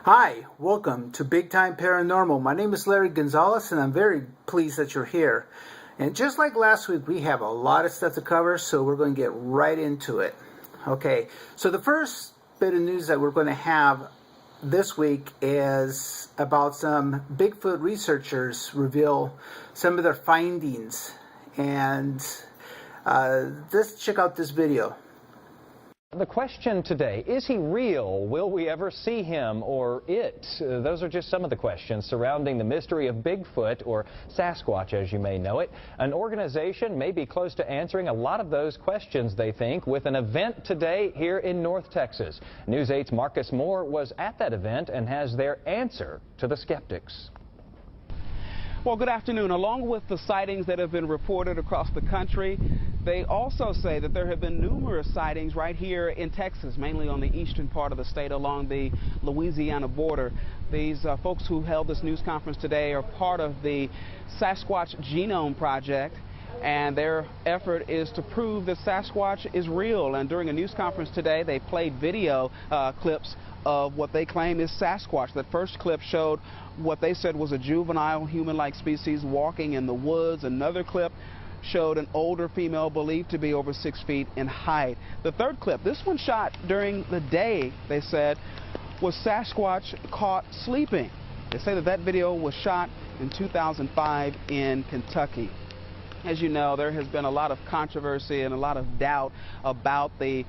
Hi, welcome to Big Time Paranormal. My name is Larry Gonzalez, and I'm very pleased that you're here. And just like last week, we have a lot of stuff to cover, so we're going to get right into it. Okay, so the first bit of news that we're going to have this week is about some Bigfoot researchers reveal some of their findings. And let's check out this video. The question today, is he real? Will we ever see him or it? Those are just some of the questions surrounding the mystery of Bigfoot, or Sasquatch as you may know it. An organization may be close to answering a lot of those questions, they think, with an event today here in North Texas. News 8's Marcus Moore was at that event and has their answer to the skeptics. Well, good afternoon. Along with the sightings that have been reported across the country, they also say that there have been numerous sightings right here in Texas, mainly on the eastern part of the state along the Louisiana border. These folks who held this news conference today are part of the Sasquatch Genome Project, and their effort is to prove that Sasquatch is real. And during a news conference today, they played video clips of what they claim is Sasquatch. That first clip showed what they said was a juvenile human-like species walking in the woods. Another clip showed an older female believed to be over 6 feet in height. The third clip, this one shot during the day, they said, was Sasquatch caught sleeping. They say that that video was shot in 2005 in Kentucky. As you know, there has been a lot of controversy and a lot of doubt about the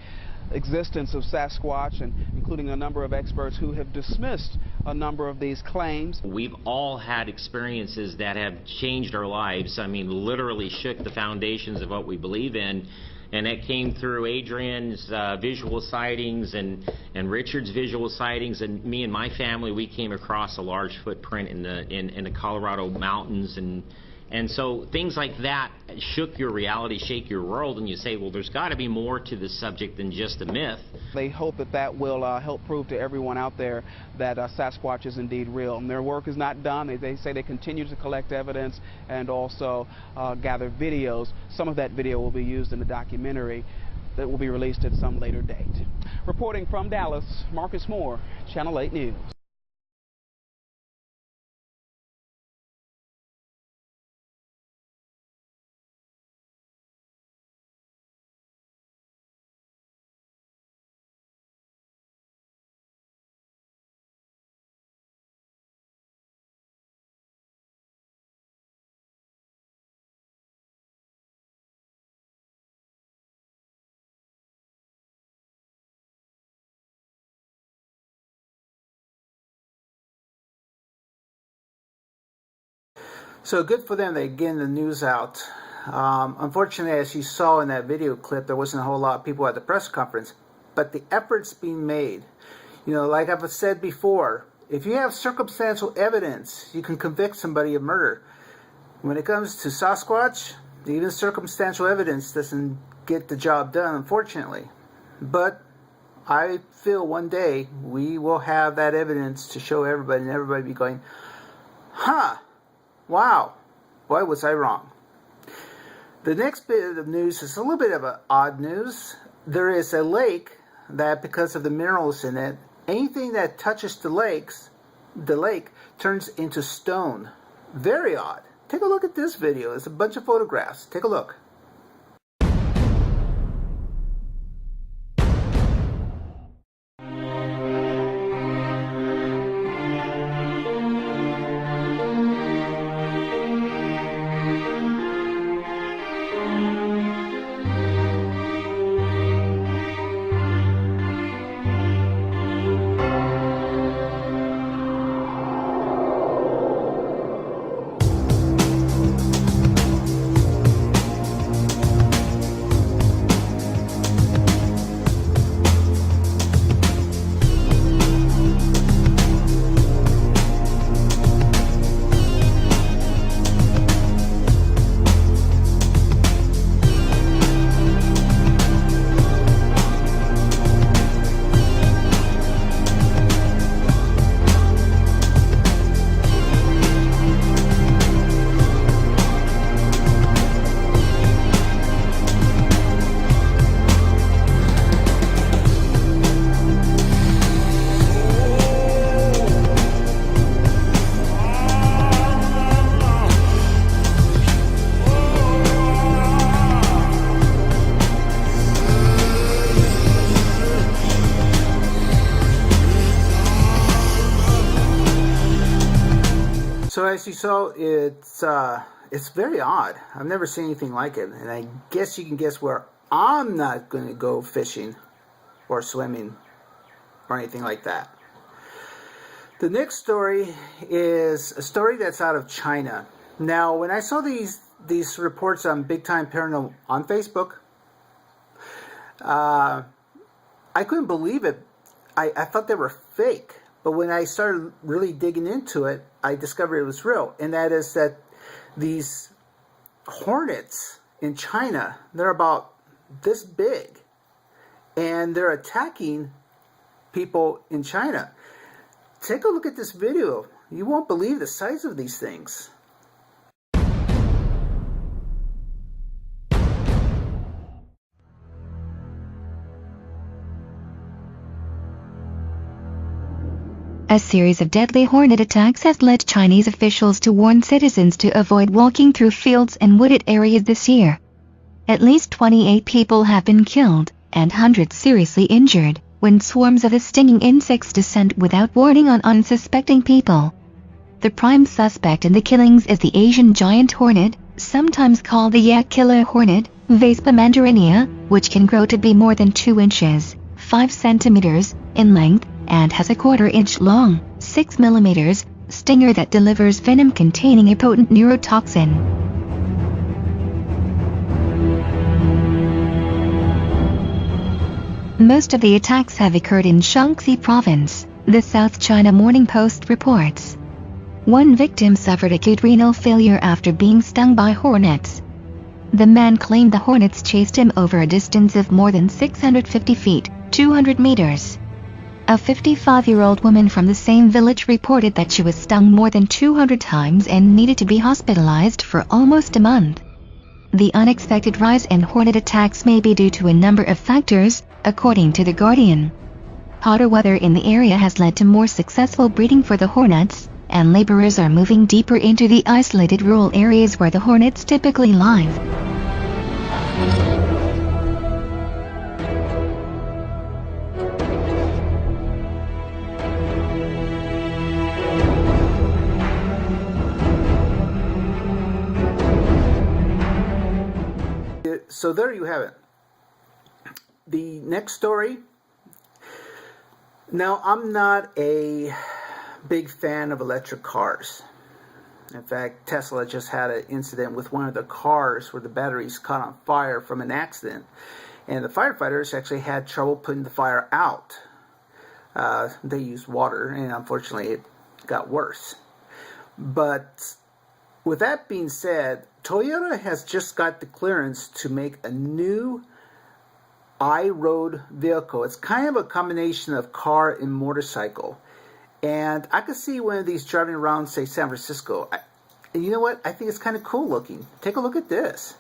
existence of Sasquatch, and including a number of experts who have dismissed a number of these claims. We've all had experiences that have changed our lives. I mean, literally shook the foundations of what we believe in. And that came through Adrian's visual sightings and Richard's visual sightings, and me and my family, we came across a large footprint in the Colorado mountains, and so things like that shook your reality, shake your world, and you say, well, there's got to be more to this subject than just a myth. They hope that that will help prove to everyone out there that Sasquatch is indeed real. And their work is not done. They say they continue to collect evidence and also gather videos. Some of that video will be used in a documentary that will be released at some later date. Reporting from Dallas, Marcus Moore, Channel 8 News. So good for them, they're getting the news out. Unfortunately, as you saw in that video clip, there wasn't a whole lot of people at the press conference, but the effort's being made. You know, like I've said before, if you have circumstantial evidence, you can convict somebody of murder. When it comes to Sasquatch, even circumstantial evidence doesn't get the job done, unfortunately. But I feel one day we will have that evidence to show everybody, and everybody be going, huh, wow, why was I wrong? The next bit of news is a little bit of an odd news. There is a lake that, because of the minerals in it, anything that touches the lake turns into stone. Very odd. Take a look at this video. It's a bunch of photographs. Take a look. So as you saw, it's very odd. I've never seen anything like it, and I guess you can guess where I'm not going to go fishing or swimming or anything like that. The next story is a story that's out of China. Now, when I saw these reports on Big Time Paranormal on Facebook, I couldn't believe it. I thought they were fake. But when I started really digging into it, I discovered it was real. And that is that these hornets in China, they're about this big. And they're attacking people in China. Take a look at this video. You won't believe the size of these things. A series of deadly hornet attacks has led Chinese officials to warn citizens to avoid walking through fields and wooded areas this year. At least 28 people have been killed, and hundreds seriously injured, when swarms of the stinging insects descend without warning on unsuspecting people. The prime suspect in the killings is the Asian giant hornet, sometimes called the yak killer hornet, Vespa mandarinia, which can grow to be more than 2 inches, 5 centimeters, in length, and has a 1/4 inch long, 6 millimeters, stinger that delivers venom containing a potent neurotoxin. Most of the attacks have occurred in Shaanxi province, the South China Morning Post reports. One victim suffered acute renal failure after being stung by hornets. The man claimed the hornets chased him over a distance of more than 650 feet, 200 meters. A 55-year-old woman from the same village reported that she was stung more than 200 times and needed to be hospitalized for almost a month. The unexpected rise in hornet attacks may be due to a number of factors, according to The Guardian. Hotter weather in the area has led to more successful breeding for the hornets, and laborers are moving deeper into the isolated rural areas where the hornets typically live. So there you have it. The next story. Now, I'm not a big fan of electric cars. In fact, Tesla just had an incident with one of the cars where the batteries caught on fire from an accident. And the firefighters actually had trouble putting the fire out. They used water, and unfortunately it got worse. But with that being said, Toyota has just got the clearance to make a new I-Road vehicle. It's kind of a combination of car and motorcycle. And I could see one of these driving around, say, San Francisco. And you know what? I think it's kind of cool looking. Take a look at this.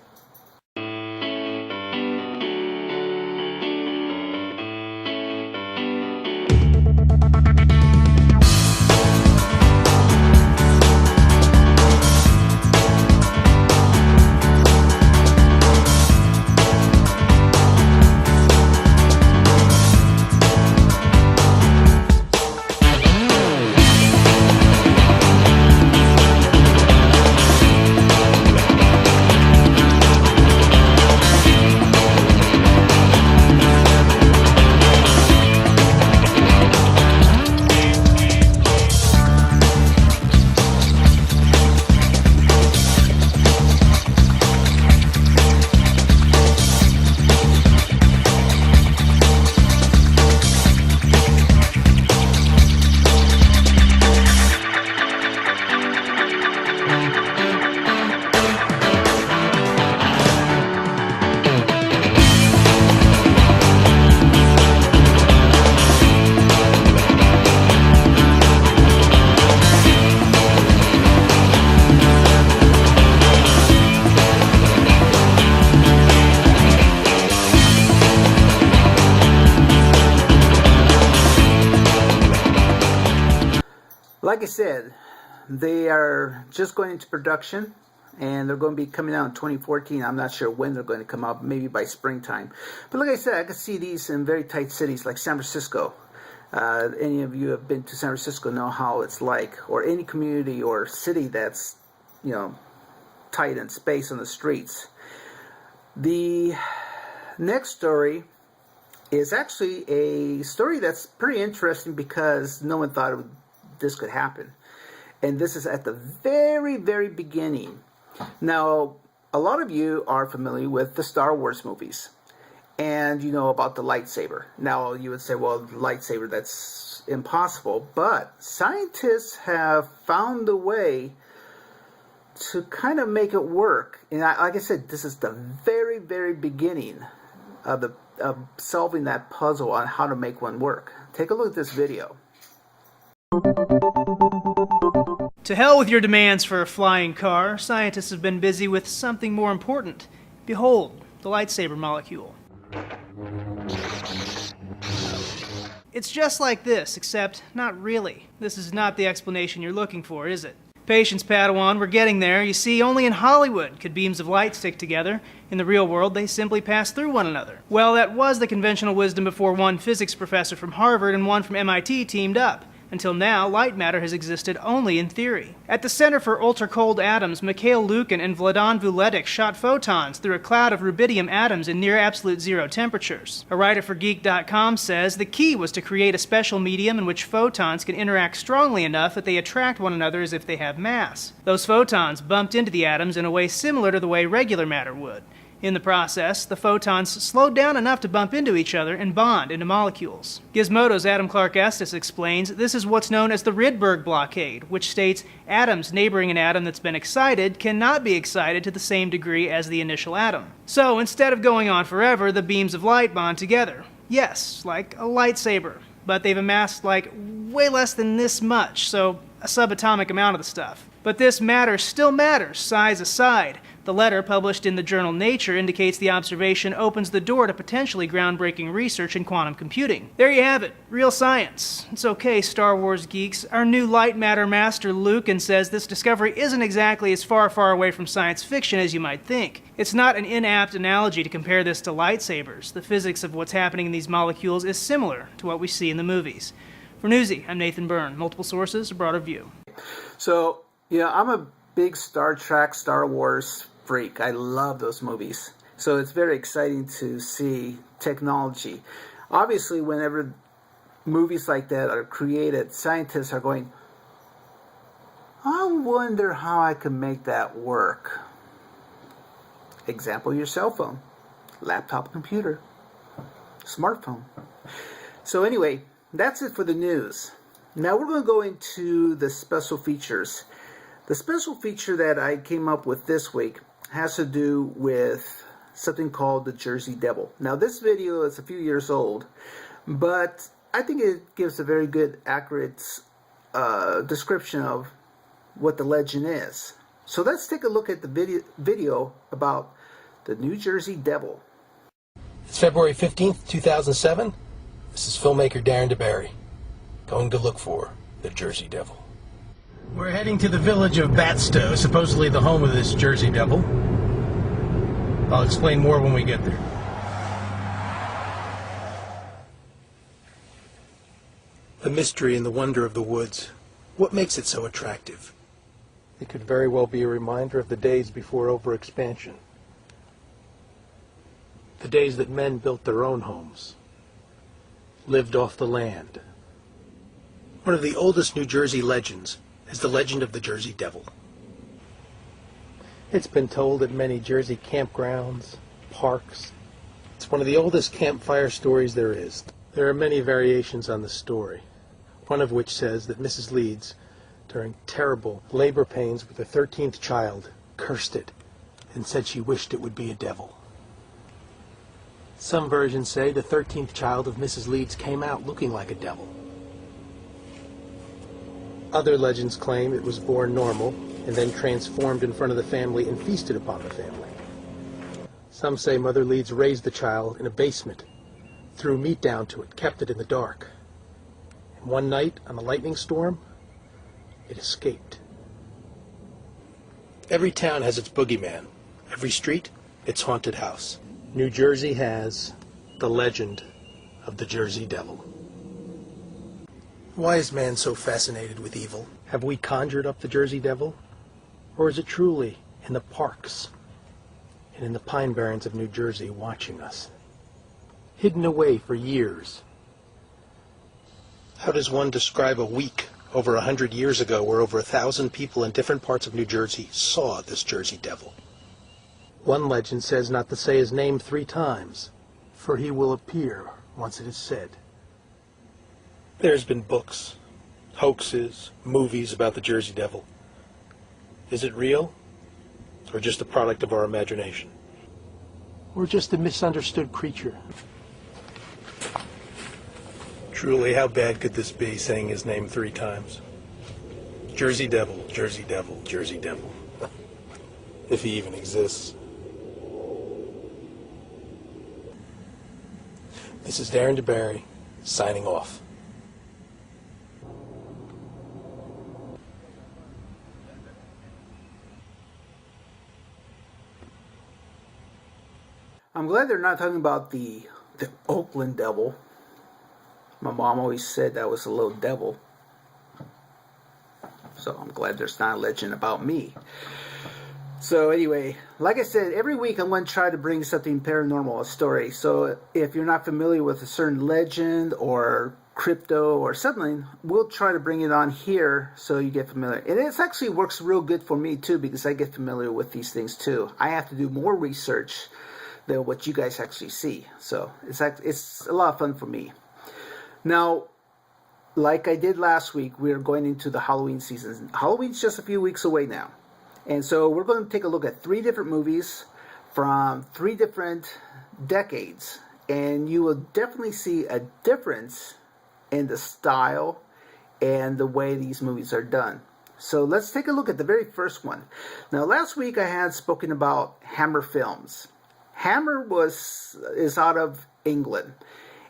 Like I said, they are just going into production, and they're going to be coming out in 2014. I'm not sure when they're going to come out, maybe by springtime. But like I said, I could see these in very tight cities like San Francisco. Any of you have been to San Francisco know how it's like, or any community or city that's, tight in space on the streets. The next story is actually a story that's pretty interesting because no one thought this could happen. And this is at the very, very beginning. Now, a lot of you are familiar with the Star Wars movies. And you know about the lightsaber. Now, you would say, well, lightsaber, that's impossible. But scientists have found a way to kind of make it work. And like I said, this is the very, very beginning of solving that puzzle on how to make one work. Take a look at this video. To hell with your demands for a flying car. Scientists have been busy with something more important. Behold, the lightsaber molecule. It's just like this, except not really. This is not the explanation you're looking for, is it? Patience, Padawan, we're getting there. You see, only in Hollywood could beams of light stick together. In the real world, they simply pass through one another. Well, that was the conventional wisdom before one physics professor from Harvard and one from MIT teamed up. Until now, light matter has existed only in theory. At the Center for Ultra-Cold Atoms, Mikhail Lukin and Vladan Vuletic shot photons through a cloud of rubidium atoms in near absolute zero temperatures. A writer for Geek.com says the key was to create a special medium in which photons can interact strongly enough that they attract one another as if they have mass. Those photons bumped into the atoms in a way similar to the way regular matter would. In the process, the photons slowed down enough to bump into each other and bond into molecules. Gizmodo's Adam Clark Estes explains this is what's known as the Rydberg blockade, which states atoms neighboring an atom that's been excited cannot be excited to the same degree as the initial atom. So instead of going on forever, the beams of light bond together. Yes, like a lightsaber, but they've amassed like way less than this much, so a subatomic amount of the stuff. But this matter still matters, size aside. The letter, published in the journal Nature, indicates the observation opens the door to potentially groundbreaking research in quantum computing. There you have it, real science. It's okay, Star Wars geeks. Our new light matter master Lukin says this discovery isn't exactly as far away from science fiction as you might think. It's not an inapt analogy to compare this to lightsabers. The physics of what's happening in these molecules is similar to what we see in the movies. For Newsy, I'm Nathan Byrne. Multiple sources, a broader view. So, I'm a big Star Trek, Star Wars freak. I love those movies. So it's very exciting to see technology. Obviously, whenever movies like that are created, scientists are going, I wonder how I can make that work. Example, your cell phone, laptop computer, smartphone. So anyway, that's it for the news. Now we're going to go into the special features. The special feature that I came up with this week has to do with something called the Jersey Devil. Now this video is a few years old, but I think it gives a very good, accurate description of what the legend is. So let's take a look at the video about the New Jersey Devil. It's February 15th, 2007. This is filmmaker Darren DeBerry, going to look for the Jersey Devil. We're heading to the village of Batstow, supposedly the home of this Jersey Devil. I'll explain more when we get there. The mystery and the wonder of the woods. What makes it so attractive? It could very well be a reminder of the days before overexpansion. The days that men built their own homes, lived off the land. One of the oldest New Jersey legends is the legend of the Jersey Devil. It's been told at many Jersey campgrounds, parks. It's one of the oldest campfire stories there is. There are many variations on the story, one of which says that Mrs. Leeds, during terrible labor pains with her 13th child, cursed it and said she wished it would be a devil. Some versions say the 13th child of Mrs. Leeds came out looking like a devil. Other legends claim it was born normal and then transformed in front of the family and feasted upon the family. Some say Mother Leeds raised the child in a basement, threw meat down to it, kept it in the dark. And one night, on a lightning storm, it escaped. Every town has its boogeyman. Every street, its haunted house. New Jersey has the legend of the Jersey Devil. Why is man so fascinated with evil? Have we conjured up the Jersey Devil? Or is it truly in the parks and in the pine barrens of New Jersey watching us, hidden away for years? How does one describe a week over 100 years ago where over 1,000 people in different parts of New Jersey saw this Jersey Devil? One legend says not to say his name 3 times, for he will appear once it is said. There's been books, hoaxes, movies about the Jersey Devil. Is it real, or just a product of our imagination? Or just a misunderstood creature? Truly, how bad could this be, saying his name 3 times? Jersey Devil, Jersey Devil, Jersey Devil. If he even exists. This is Darren DeBarry, signing off. I'm glad they're not talking about the Oakland Devil. My mom always said that was a little devil. So I'm glad there's not a legend about me. So anyway, like I said, every week I'm going to try to bring something paranormal, a story. So if you're not familiar with a certain legend or crypto or something, we'll try to bring it on here so you get familiar. And it actually works real good for me too, because I get familiar with these things too. I have to do more research than what you guys actually see. So it's a lot of fun for me. Now, like I did last week, we're going into the Halloween season. Halloween's just a few weeks away now. And so we're going to take a look at 3 different movies from 3 different decades. And you will definitely see a difference in the style and the way these movies are done. So let's take a look at the very first one. Now, last week I had spoken about Hammer Films. Hammer is out of England,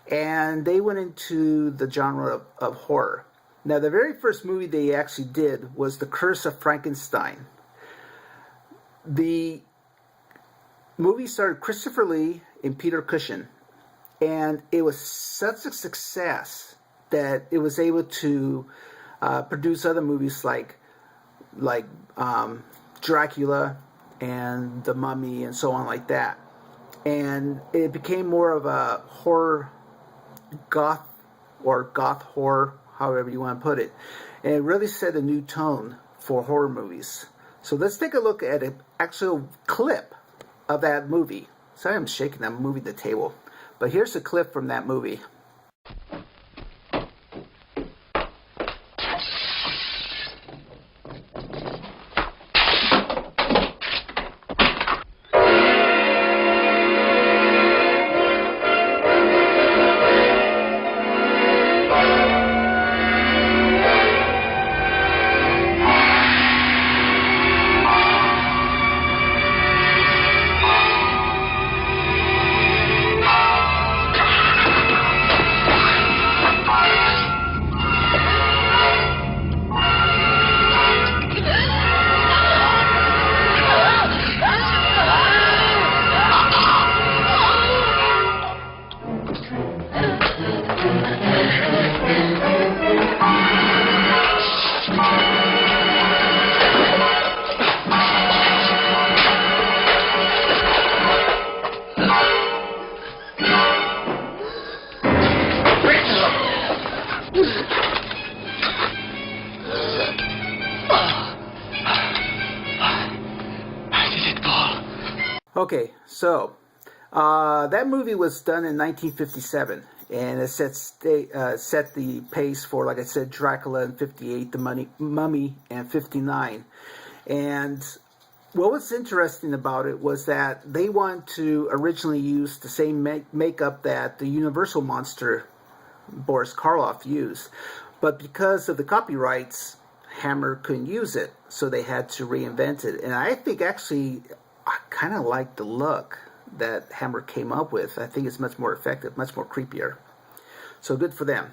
and they went into the genre of horror. Now, the very first movie they actually did was The Curse of Frankenstein. The movie starred Christopher Lee and Peter Cushing, and it was such a success that it was able to produce other movies like Dracula and The Mummy and so on like that. And it became more of a horror goth horror, however you want to put it. And it really set a new tone for horror movies. So let's take a look at an actual clip of that movie. Sorry, I'm shaking, I'm moving the table. But here's a clip from that movie. Okay, so that movie was done in 1957, and it set the pace for, like I said, Dracula in 58, The Mummy in 59. And what was interesting about it was that they wanted to originally use the same makeup that the Universal monster Boris Karloff used, but because of the copyrights, Hammer couldn't use it, so they had to reinvent it. And I think actually I kind of like the look that Hammer came up with. I think it's much more effective, much more creepier. So good for them.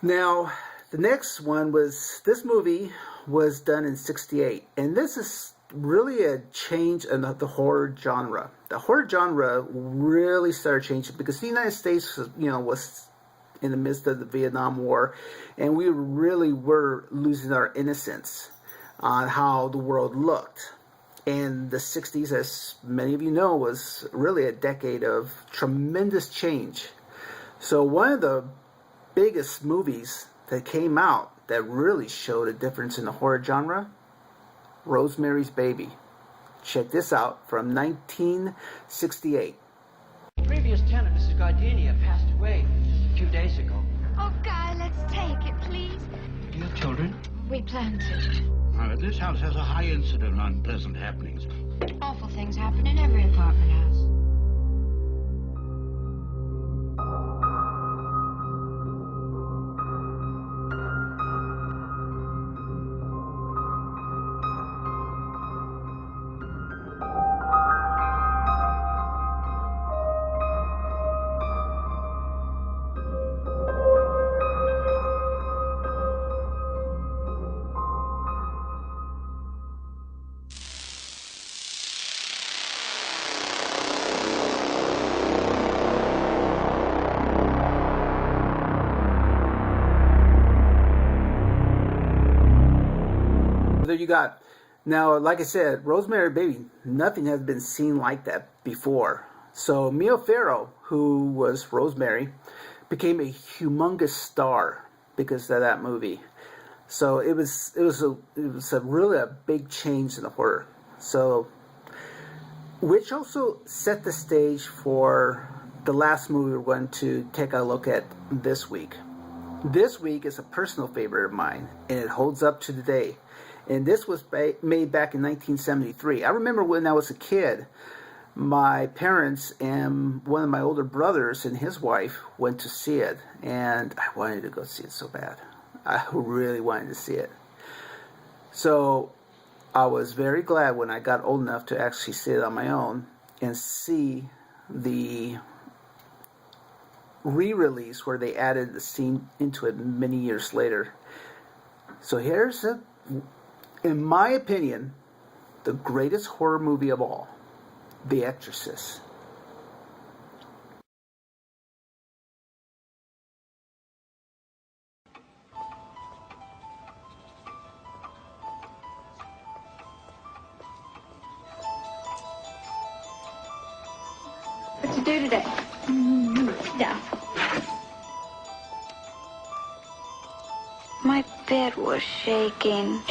Now, the next one was, this movie was done in 68, and this is really a change in the horror genre. The horror genre really started changing because the United States, was in the midst of the Vietnam War, and we really were losing our innocence on how the world looked. And the 60s, as many of you know, was really a decade of tremendous change. So one of the biggest movies that came out that really showed a difference in the horror genre, Rosemary's Baby. Check this out from 1968. The previous tenant, Mrs. Gardenia, passed away just a few days ago. Oh, Guy, let's take it, please. Do you have children? We plan to. This house has a high incidence of unpleasant happenings. Awful things happen in every apartment house. There you got. Now, like I said, Rosemary Baby, nothing has been seen like that before. So Mia Farrow, who was Rosemary, became a humongous star because of that movie. So it was a really a big change in the horror. So, which also set the stage for the last movie we're going to take a look at this week. This week is a personal favorite of mine, and it holds up to today. And this was made back in 1973. I remember when I was a kid, my parents and one of my older brothers and his wife went to see it. And I wanted to go see it so bad. I really wanted to see it. So I was very glad when I got old enough to actually see it on my own and see the re-release where they added the scene into it many years later. So here's in my opinion, the greatest horror movie of all, The Exorcist. What you do today? Down. My bed was shaking.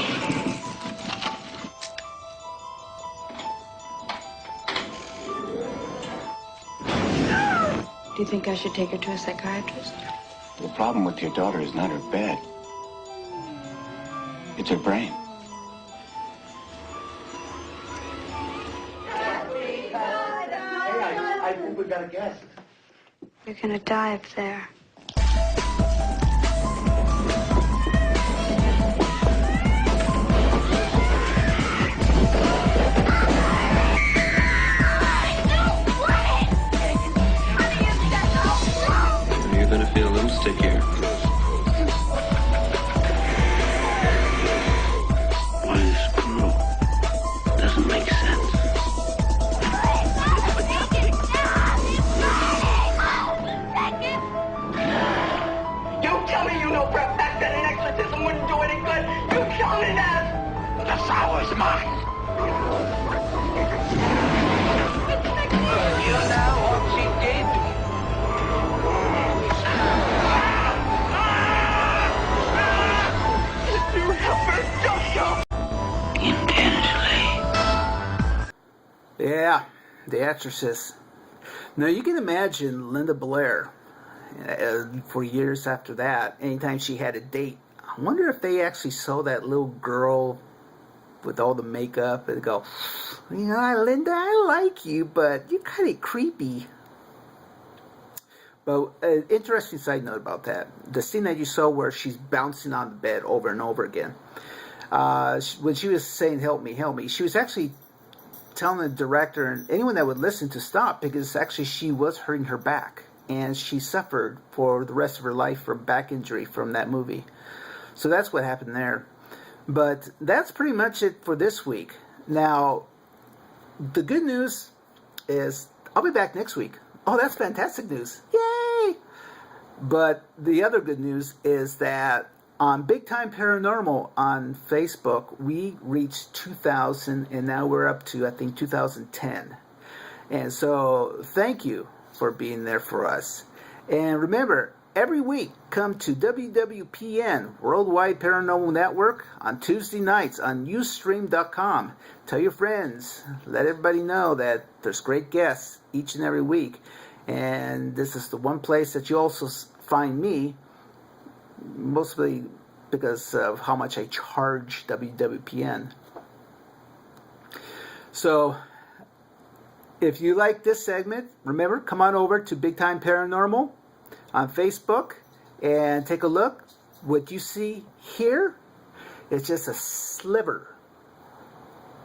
Do you think I should take her to a psychiatrist? The problem with your daughter is not her bed. It's her brain. Hey, I think we got a guest. You're gonna die up there. You're gonna feel a little stickier. Why this screw? Doesn't make sense. Don't tell me you know for a fact that an exorcism wouldn't do any good. You tell me that. The sour's mine. You know what she did? You help her, don't you? Intentionally. Yeah, The Exorcist. Now you can imagine Linda Blair for years after that, anytime she had a date. I wonder if they actually saw that little girl with all the makeup and go, you know, Linda, I like you, but you're kind of creepy. But an interesting side note about that, the scene that you saw where she's bouncing on the bed over and over again, when she was saying, help me, she was actually telling the director and anyone that would listen to stop, because actually she was hurting her back, and she suffered for the rest of her life from back injury from that movie. So that's what happened there. But that's pretty much it for this week. Now, the good news is I'll be back next week. Oh, that's fantastic news. Yay! But the other good news is that on Big Time Paranormal on Facebook, we reached 2,000, and now we're up to, I think, 2010. And so thank you for being there for us. And remember, every week, come to WWPN, Worldwide Paranormal Network, on Tuesday nights on Ustream.com. Tell your friends, let everybody know that there's great guests each and every week. And this is the one place that you also find me, mostly because of how much I charge WWPN. So, if you like this segment, remember, come on over to Big Time Paranormal on Facebook and take a look. What you see here is just a sliver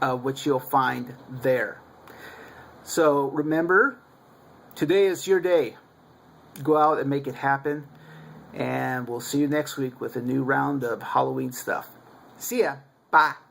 of what you'll find there. So, remember, today is your day. Go out and make it happen. And we'll see you next week with a new round of Halloween stuff. See ya. Bye.